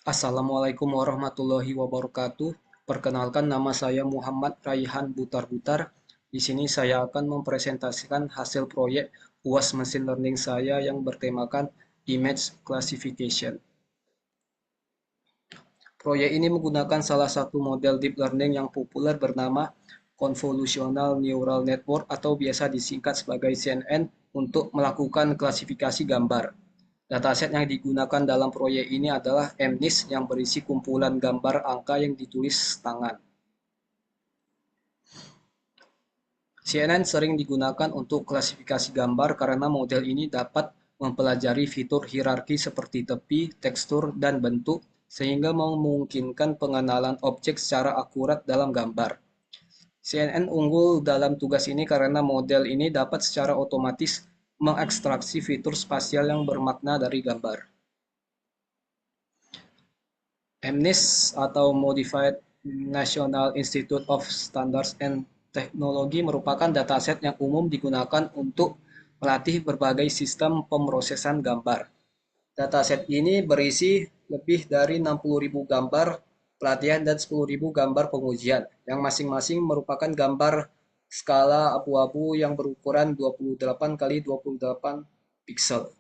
Assalamualaikum warahmatullahi wabarakatuh. Perkenalkan, nama saya Muhammad Raihan Butar-Butar. Di sini saya akan mempresentasikan hasil proyek UAS Machine Learning saya yang bertemakan Image Classification. Proyek ini menggunakan salah satu model deep learning yang populer bernama Convolutional Neural Network atau biasa disingkat sebagai CNN untuk melakukan klasifikasi gambar. Dataset yang digunakan dalam proyek ini adalah MNIST yang berisi kumpulan gambar angka yang ditulis tangan. CNN sering digunakan untuk klasifikasi gambar karena model ini dapat mempelajari fitur hierarki seperti tepi, tekstur, dan bentuk, sehingga memungkinkan pengenalan objek secara akurat dalam gambar. CNN unggul dalam tugas ini karena model ini dapat secara otomatis mengekstraksi fitur spasial yang bermakna dari gambar. MNIST atau Modified National Institute of Standards and Technology merupakan dataset yang umum digunakan untuk melatih berbagai sistem pemrosesan gambar. Dataset ini berisi lebih dari 60.000 gambar pelatihan dan 10.000 gambar pengujian, yang masing-masing merupakan gambar skala abu-abu yang berukuran 28 kali 28 piksel.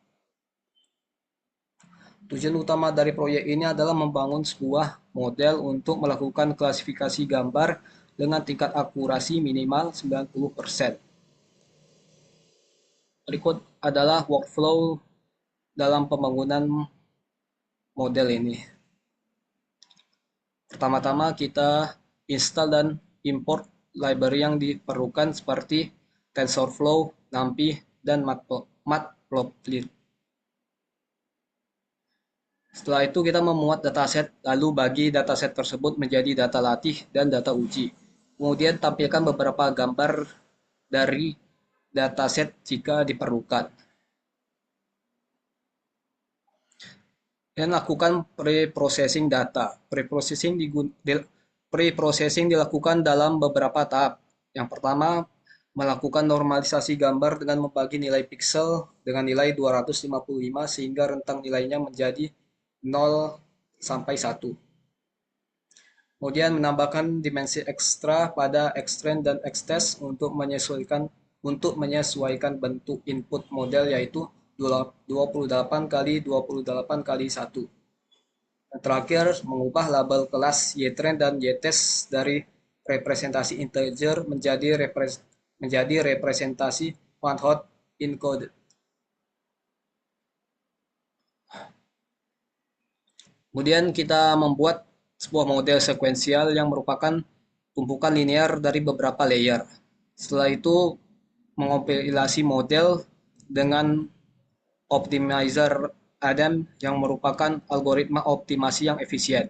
Tujuan utama dari proyek ini adalah membangun sebuah model untuk melakukan klasifikasi gambar dengan tingkat akurasi minimal 90%. Berikut adalah workflow dalam pembangunan model ini. Pertama-tama kita install dan import library yang diperlukan seperti TensorFlow, NumPy, dan Matplotlib. Setelah itu kita memuat dataset, lalu bagi dataset tersebut menjadi data latih dan data uji. Kemudian tampilkan beberapa gambar dari dataset jika diperlukan. Dan lakukan pre-processing data. Pre-processing dilakukan dalam beberapa tahap. Yang pertama, melakukan normalisasi gambar dengan membagi nilai piksel dengan nilai 255 sehingga rentang nilainya menjadi 0 sampai 1. Kemudian menambahkan dimensi ekstra pada Xtrend dan Xtest untuk menyesuaikan bentuk input model, yaitu 28 kali 28 kali 1. Dan terakhir, mengubah label kelas YTrend dan YTest dari representasi integer menjadi representasi one hot encoded. Kemudian kita membuat sebuah model sekuensial yang merupakan tumpukan linear dari beberapa layer. Setelah itu mengompilasi model dengan optimizer Adam yang merupakan algoritma optimasi yang efisien.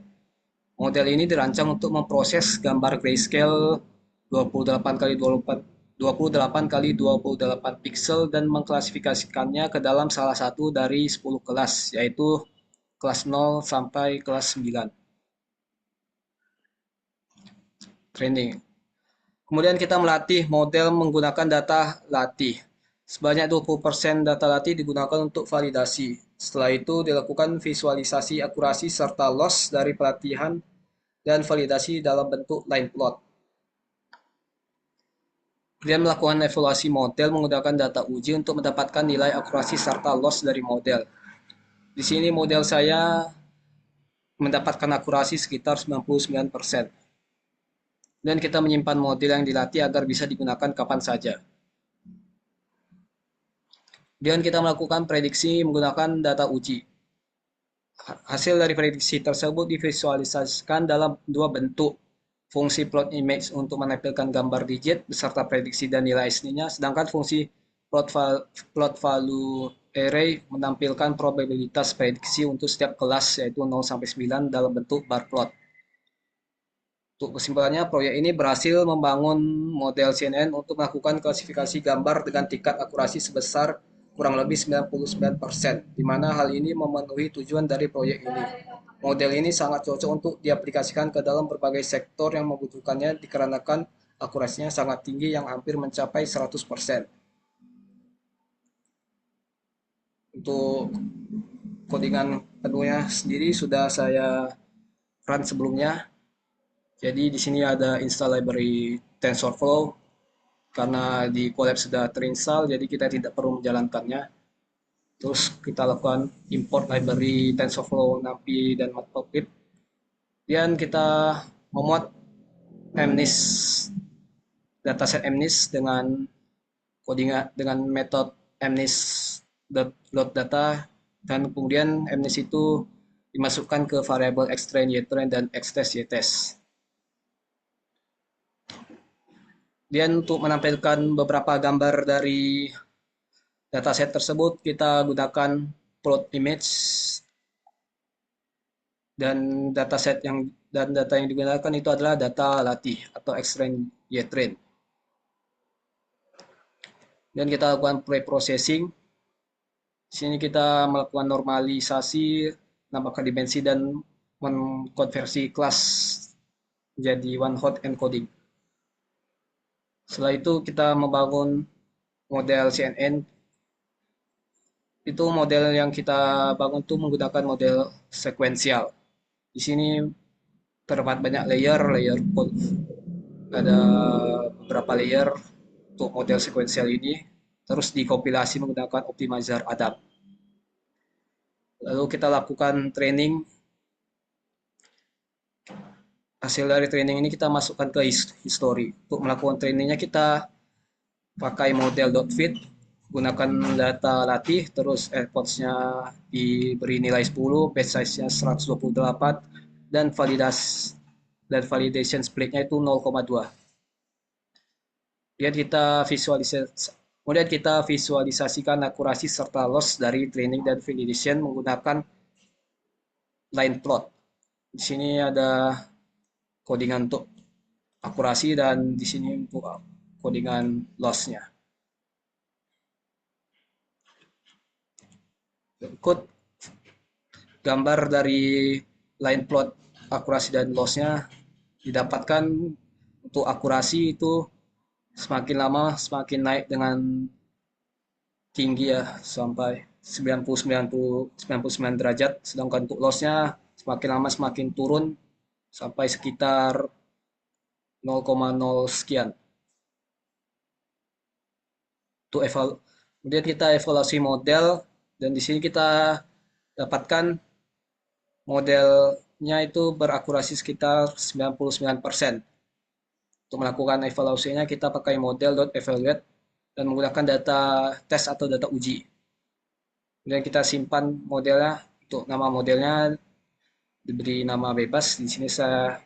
Model ini dirancang untuk memproses gambar grayscale 28 kali 28 kali 28 piksel dan mengklasifikasikannya ke dalam salah satu dari 10 kelas, yaitu kelas 0 sampai kelas 9. Training. Kemudian kita melatih model menggunakan data latih. Sebanyak 20% data latih digunakan untuk validasi. Setelah itu dilakukan visualisasi akurasi serta loss dari pelatihan dan validasi dalam bentuk line plot. Kemudian melakukan evaluasi model menggunakan data uji untuk mendapatkan nilai akurasi serta loss dari model. Di sini model saya mendapatkan akurasi sekitar 99%. Dan kita menyimpan model yang dilatih agar bisa digunakan kapan saja. Kemudian kita melakukan prediksi menggunakan data uji. Hasil dari prediksi tersebut divisualisasikan dalam dua bentuk. Fungsi plot image untuk menampilkan gambar digit beserta prediksi dan nilai aslinya, sedangkan fungsi plot value array menampilkan probabilitas prediksi untuk setiap kelas, yaitu 0 sampai 9 dalam bentuk bar plot. Untuk kesimpulannya, proyek ini berhasil membangun model CNN untuk melakukan klasifikasi gambar dengan tingkat akurasi sebesar kurang lebih 99%, di mana hal ini memenuhi tujuan dari proyek ini. Model ini sangat cocok untuk diaplikasikan ke dalam berbagai sektor yang membutuhkannya dikarenakan akurasinya sangat tinggi yang hampir mencapai 100%. Untuk codingan keduanya sendiri sudah saya run sebelumnya. Jadi di sini ada install library TensorFlow karena di Colab sudah terinstall, jadi kita tidak perlu menjalankannya. Terus kita lakukan import library TensorFlow, NumPy, dan Matplotlib. Dan kita memuat MNIST, dataset MNIST dengan dengan metode MNIST.load data, dan kemudian MNIST itu dimasukkan ke variabel xtrain, ytrain, dan xtest, ytest. Dan untuk menampilkan beberapa gambar dari dataset tersebut, kita gunakan plot image, dan data yang digunakan itu adalah data latih atau xtrain, ytrain. Dan kita lakukan pre-processing. Di sini kita melakukan normalisasi, menambahkan dimensi, dan mengkonversi kelas menjadi one hot encoding. Setelah itu kita membangun model CNN. Itu model yang kita bangun itu menggunakan model sekuensial. Di sini terdapat banyak layer code. Ada beberapa layer untuk model sekuensial ini. Terus dikompilasi menggunakan optimizer ADAPT. Lalu kita lakukan training. Hasil dari training ini kita masukkan ke history. Untuk melakukan trainingnya kita pakai model.fit, gunakan data latih, terus airports-nya diberi nilai 10, batch size-nya 128, dan validation split-nya itu 0,2. Kemudian kita visualisasikan akurasi serta loss dari training dan validation menggunakan line plot. Di sini ada codingan untuk akurasi, dan di sini untuk codingan loss-nya. Berikut gambar dari line plot akurasi dan loss-nya. Didapatkan untuk akurasi itu semakin lama semakin naik dengan tinggi ya, sampai 99 derajat, sedangkan untuk loss-nya semakin lama semakin turun sampai sekitar 0,0 sekian. Kemudian kita evaluasi model, dan di sini kita dapatkan modelnya itu berakurasi sekitar 99%. Untuk melakukan evaluasinya kita pakai model.evaluate dan menggunakan data tes atau data uji. Kemudian kita simpan modelnya. Untuk nama modelnya diberi nama bebas. Di sini saya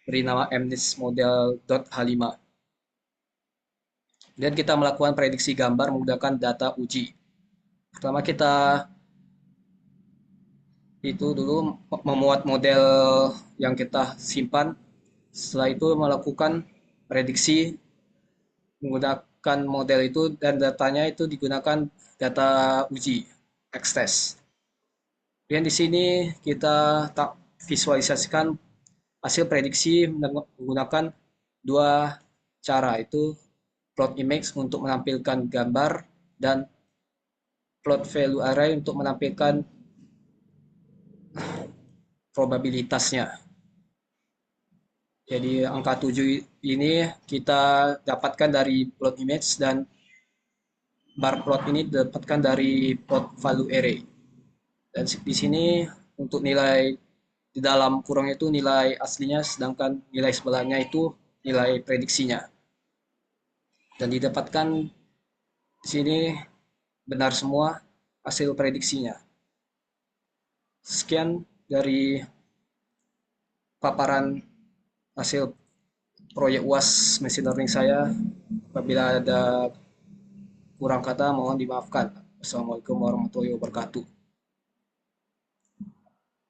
beri nama MNIST model.h5. Dan kita melakukan prediksi gambar menggunakan data uji. Pertama kita itu dulu memuat model yang kita simpan. Setelah itu melakukan prediksi menggunakan model itu, dan datanya itu digunakan data uji xtest. Dan di sini kita tak visualisasikan hasil prediksi menggunakan dua cara, itu plot image untuk menampilkan gambar dan plot value array untuk menampilkan probabilitasnya. Jadi angka 7 ini kita dapatkan dari plot image, dan bar plot ini didapatkan dari plot value array. Dan di sini untuk nilai di dalam kurung itu nilai aslinya, sedangkan nilai sebelahnya itu nilai prediksinya. Dan didapatkan di sini benar semua hasil prediksinya. Sekian dari paparan hasil proyek UAS machine learning saya. Apabila ada kurang kata mohon dimaafkan. Assalamualaikum warahmatullahi wabarakatuh.